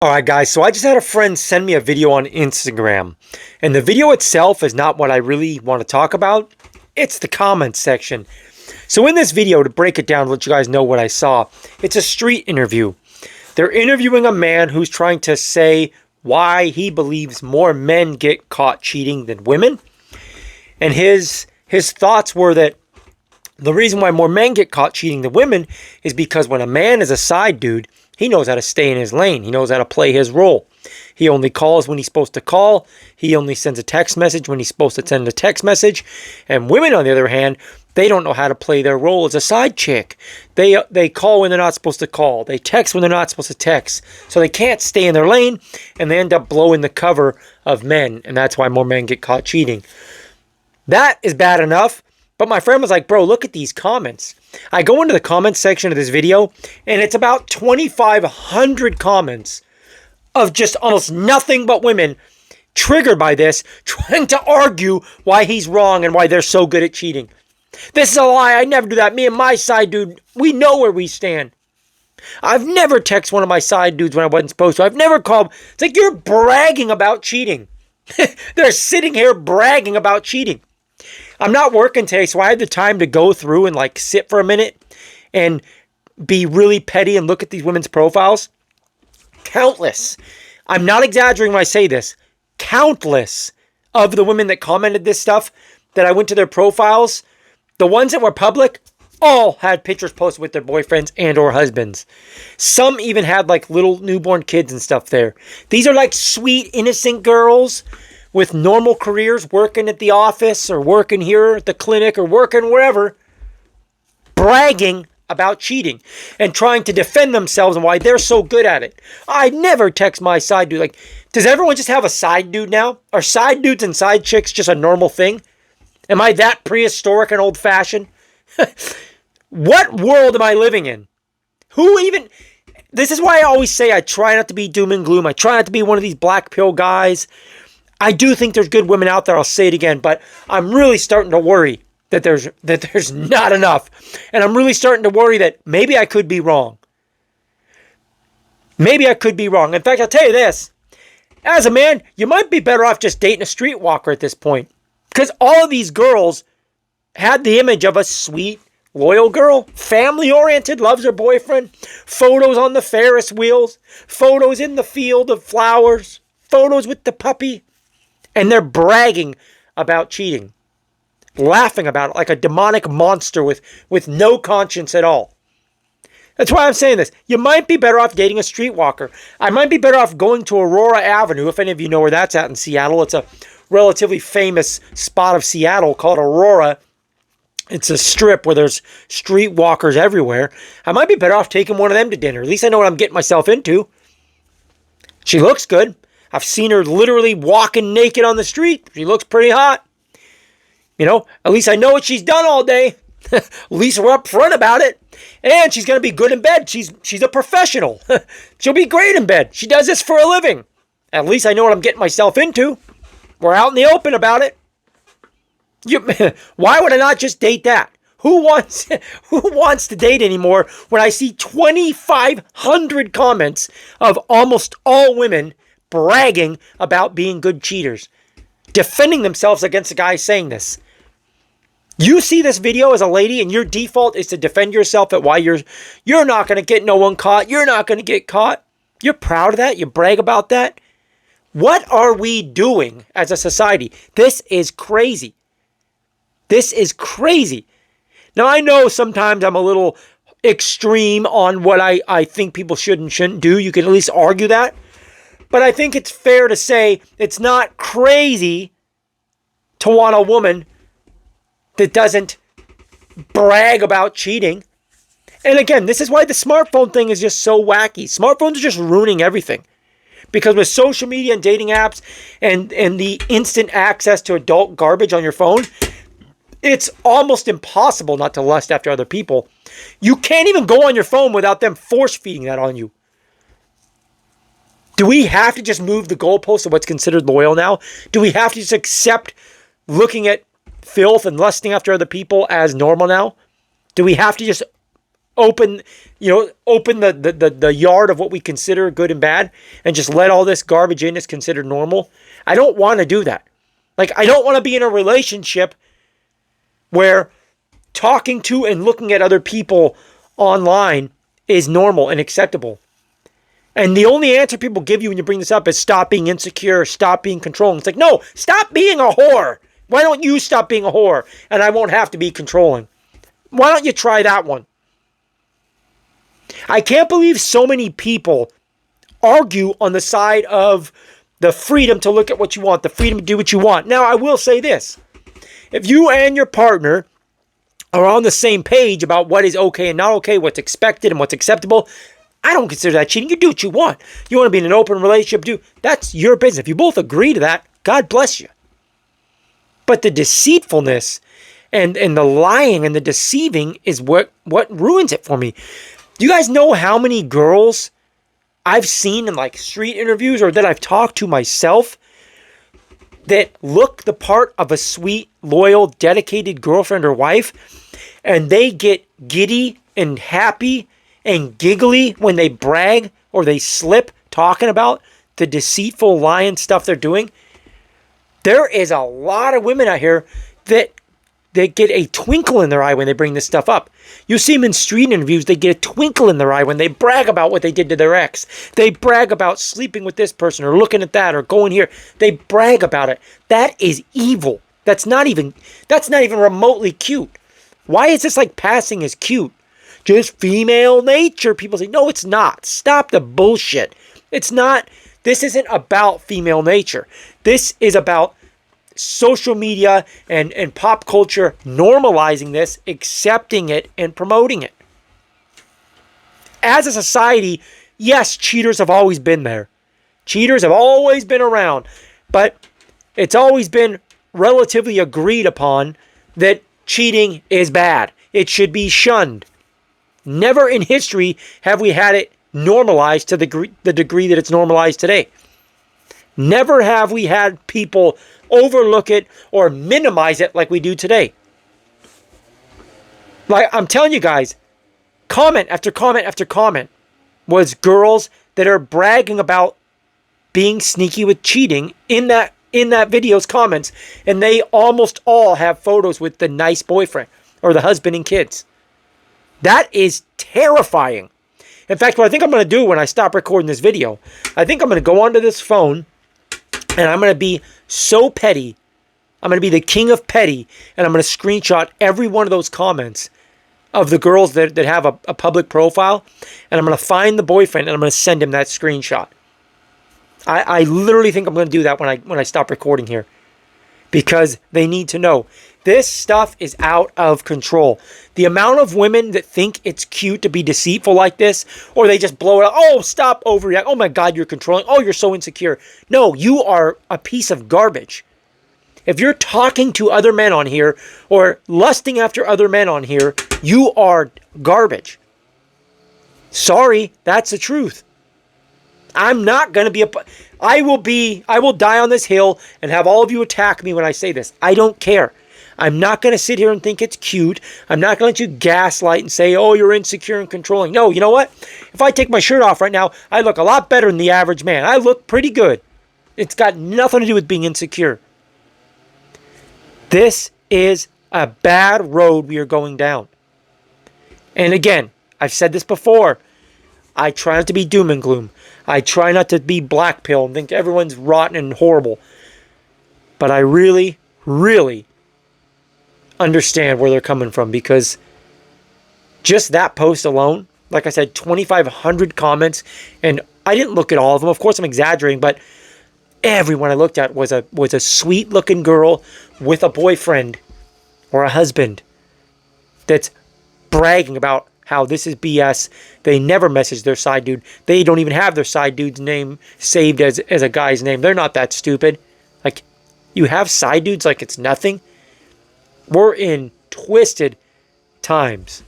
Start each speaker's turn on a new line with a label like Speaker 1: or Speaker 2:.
Speaker 1: Alright guys, so I just had a friend send me a video on Instagram. And the video itself is not what I really want to talk about. It's the comments section. So in this video, to break it down, to let you guys know what I saw, it's a street interview. They're interviewing a man who's trying to say why he believes more men get caught cheating than women. And his thoughts were that the reason why more men get caught cheating than women is because when a man is a side dude, he knows how to stay in his lane. He knows how to play his role. He only calls when he's supposed to call. He only sends a text message when he's supposed to send a text message. And women, on the other hand, they don't know how to play their role as a side chick. They call when they're not supposed to call. They text when they're not supposed to text. So they can't stay in their lane, and they end up blowing the cover of men. And that's why more men get caught cheating. That is bad enough. But my friend was like, bro, look at these comments. I go into the comments section of this video, and it's about 2,500 comments of just almost nothing but women triggered by this, trying to argue why he's wrong and why they're so good at cheating. This is a lie. I never do that. Me and my side dude, we know where we stand. I've never texted one of my side dudes when I wasn't supposed to. I've never called. It's like you're bragging about cheating. They're sitting here bragging about cheating. I'm not working today, so I had the time to go through and like sit for a minute and be really petty and look at these women's profiles. Countless. I'm not exaggerating when I say this. Countless of the women that commented this stuff that I went to their profiles, the ones that were public, all had pictures posted with their boyfriends and or husbands. Some even had like little newborn kids and stuff there. These are like sweet, innocent girls with normal careers, working at the office or working here at the clinic or working wherever, bragging about cheating and trying to defend themselves and why they're so good at it. I never text my side dude. Like, does everyone just have a side dude now? Are side dudes and side chicks just a normal thing? Am I that prehistoric and old-fashioned? What world am I living in? Who even... This is why I always say I try not to be doom and gloom. I try not to be one of these black pill guys. I do think there's good women out there, I'll say it again, but I'm really starting to worry that there's not enough. And I'm really starting to worry that maybe I could be wrong. Maybe I could be wrong. In fact, I'll tell you this. As a man, you might be better off just dating a streetwalker at this point. Because all of these girls had the image of a sweet, loyal girl, family-oriented, loves her boyfriend, photos on the Ferris wheels, photos in the field of flowers, photos with the puppy. And they're bragging about cheating, laughing about it like a demonic monster with no conscience at all. That's why I'm saying this. You might be better off dating a streetwalker. I might be better off going to Aurora Avenue, if any of you know where that's at in Seattle. It's a relatively famous spot of Seattle called Aurora. It's a strip where there's streetwalkers everywhere. I might be better off taking one of them to dinner. At least I know what I'm getting myself into. She looks good. I've seen her literally walking naked on the street. She looks pretty hot. You know, at least I know what she's done all day. At least we're upfront about it. And she's going to be good in bed. She's a professional. She'll be great in bed. She does this for a living. At least I know what I'm getting myself into. We're out in the open about it. Why would I not just date that? Who wants to date anymore when I see 2,500 comments of almost all women bragging about being good cheaters, defending themselves against a guy saying this? You see this video as a lady and your default is to defend yourself at why you're not going to get no one caught. You're not going to get caught. You're proud of that. You brag about that. What are we doing as a society? This is crazy. This is crazy. Now, I know sometimes I'm a little extreme on what I think people should and shouldn't do. You can at least argue that. But I think it's fair to say it's not crazy to want a woman that doesn't brag about cheating. And again, this is why the smartphone thing is just so wacky. Smartphones are just ruining everything. Because with social media and dating apps and the instant access to adult garbage on your phone, it's almost impossible not to lust after other people. You can't even go on your phone without them force feeding that on you. Do we have to just move the goalposts of what's considered loyal now? Do we have to just accept looking at filth and lusting after other people as normal now? Do we have to just open, open the yard of what we consider good and bad and just let all this garbage in is considered normal. I don't want to do that. Like, I don't want to be in a relationship where talking to and looking at other people online is normal and acceptable. And the only answer people give you when you bring this up is stop being insecure, stop being controlling. It's like, no, stop being a whore. Why don't you stop being a whore and I won't have to be controlling? Why don't you try that one? I can't believe so many people argue on the side of the freedom to look at what you want, the freedom to do what you want. Now, I will say this. If you and your partner are on the same page about what is okay and not okay, what's expected and what's acceptable, I don't consider that cheating. You do what you want. You want to be in an open relationship, that's your business. If you both agree to that, God bless you. But the deceitfulness and the lying and the deceiving is what ruins it for me. Do you guys know how many girls I've seen in like street interviews or that I've talked to myself that look the part of a sweet, loyal, dedicated girlfriend or wife, and they get giddy and happy and giggly when they brag or they slip talking about the deceitful, lying stuff they're doing? There is a lot of women out here that they get a twinkle in their eye when they bring this stuff up. You see them in street interviews, they get a twinkle in their eye when they brag about what they did to their ex. They brag about sleeping with this person or looking at that or going here. They brag about it. That is evil. That's not even remotely cute. Why is this like passing as cute? Just female nature. People say, no, it's not. Stop the bullshit. It's not. This isn't about female nature. This is about social media and pop culture normalizing this, accepting it, and promoting it. As a society, yes, cheaters have always been there. Cheaters have always been around. But it's always been relatively agreed upon that cheating is bad. It should be shunned. Never in history have we had it normalized to the degree that it's normalized today. Never have we had people overlook it or minimize it like we do today. Like, I'm telling you guys, comment after comment after comment was girls that are bragging about being sneaky with cheating in that video's comments, and they almost all have photos with the nice boyfriend or the husband and kids. That is terrifying. In fact, what I think I'm going to do when I stop recording this video, I think I'm going to go onto this phone and I'm going to be so petty. I'm going to be the king of petty, and I'm going to screenshot every one of those comments of the girls that have a public profile, and I'm going to find the boyfriend and I'm going to send him that screenshot. I literally think I'm going to do that when I stop recording here, because they need to know. This stuff is out of control. The amount of women that think it's cute to be deceitful like this, or they just blow it up. Oh, stop overreact. Oh my God, you're controlling. Oh, you're so insecure. No, you are a piece of garbage. If you're talking to other men on here or lusting after other men on here, you are garbage. Sorry, that's the truth. I'm not going to be I will die on this hill and have all of you attack me when I say this. I don't care. I'm not going to sit here and think it's cute. I'm not going to let you gaslight and say, oh, you're insecure and controlling. No, you know what? If I take my shirt off right now, I look a lot better than the average man. I look pretty good. It's got nothing to do with being insecure. This is a bad road we are going down. And again, I've said this before. I try not to be doom and gloom. I try not to be black pill and think everyone's rotten and horrible. But I really, really understand where they're coming from, because just that post alone, like I said, 2,500 comments, and I didn't look at all of them. Of course, I'm exaggerating, but everyone I looked at was a sweet-looking girl with a boyfriend or a husband that's bragging about how this is BS. They never message their side dude. They don't even have their side dude's name saved as a guy's name. They're not that stupid. Like, you have side dudes like it's nothing. We're in twisted times.